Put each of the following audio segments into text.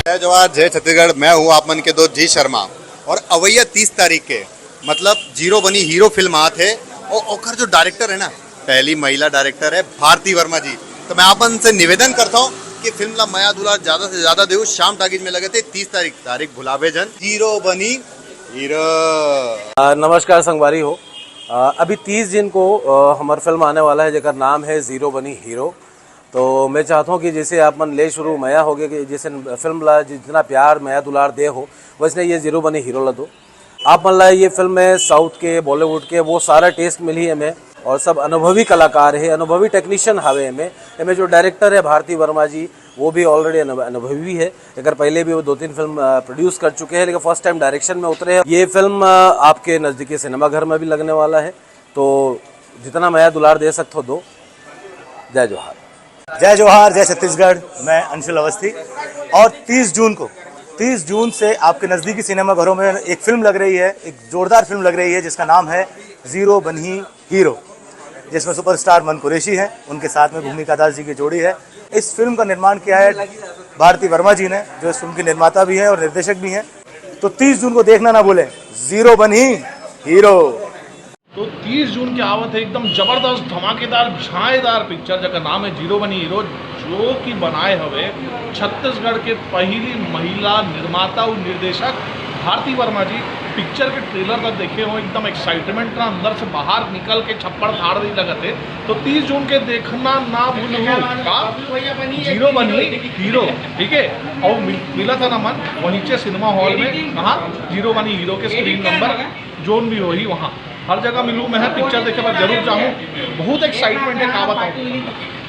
जय जवाहर जय छत्तीसगढ़। मैं हूँ आप मन के दोस्त जी शर्मा और अवैया 30 तारीख के मतलब जीरो बनी हीरो फिल्म आते है और ओकर जो डायरेक्टर है ना, पहली महिला डायरेक्टर है भारती वर्मा जी। तो मैं आपन से निवेदन करता हूँ कि फिल्म ला माया दुलार ज्यादा से ज्यादा देव शाम टाकीज में लगे थे 30 तारीख भुलावे जन जीरो बनी हीरो। नमस्कार संगवारी हो। अभी 30 दिन को हमार फिल्म आने वाला है जेकर नाम है जीरो बनी हीरो। तो मैं चाहता हूँ कि जैसे आप मन ले शुरू मया हो गया कि जैसे फिल्म ला जितना प्यार मया दुलार दे हो वैसे ये जीरो बनी हीरो ला दो। आप मन ला ये फिल्म में साउथ के बॉलीवुड के वो सारा टेस्ट मिली हमें और सब अनुभवी कलाकार है, अनुभवी टेक्नीशियन हवे हमें जो डायरेक्टर है भारती वर्मा जी वो भी ऑलरेडी अनुभवी है। अगर पहले भी वो 2-3 फिल्म प्रोड्यूस कर चुके हैं लेकिन फर्स्ट टाइम डायरेक्शन में उतरे हैं। ये फिल्म आपके नज़दीकी सिनेमा घर में भी लगने वाला है। तो जितना मया दुलार दे सकते हो दो। जय जवाहर। जय जवाहर जय छत्तीसगढ़। मैं अंशुल अवस्थी और 30 जून से आपके नज़दीकी सिनेमा घरों में एक फिल्म लग रही है, एक जोरदार फिल्म लग रही है जिसका नाम है जीरो बनी हीरो, जिसमें सुपरस्टार मन कुरैशी हैं, उनके साथ में भूमिका दास जी की जोड़ी है। इस फिल्म का निर्माण किया है भारती वर्मा जी ने, जो इस फिल्म की निर्माता भी हैं और निर्देशक भी हैं। तो 30 जून को देखना ना भूलें, जीरो बनी हीरो। तो 30 जून की आवत है एकदम जबरदस्त धमाकेदार झाएदार पिक्चर जगह नाम है जीरो बनी हीरो, जो कि बनाए हुए छत्तीसगढ़ के पहली महिला निर्माता और निर्देशक भारती वर्मा जी। पिक्चर के ट्रेलर तक देखे हो एकदम एक्साइटमेंट का अंदर से बाहर निकल के छप्पड़ फाड़ दी लगते। तो 30 जून के देखना ना भूलो का जीरो बनी हीरो, ठीक है। और मिला था ना मन वहीं से सिनेमा हॉल में, कहाँ जीरो बनी हीरो के स्क्रीन नंबर जोन भी हो ही वहाँ हर जगह मिलूँ मैं पिक्चर देखे मैं जरूर जाऊँ। बहुत एक्साइटमेंट है का बताऊँ।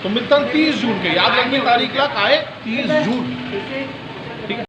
तो मिलता 30 जून के, याद रखिए तारीख ला आए 30 जून।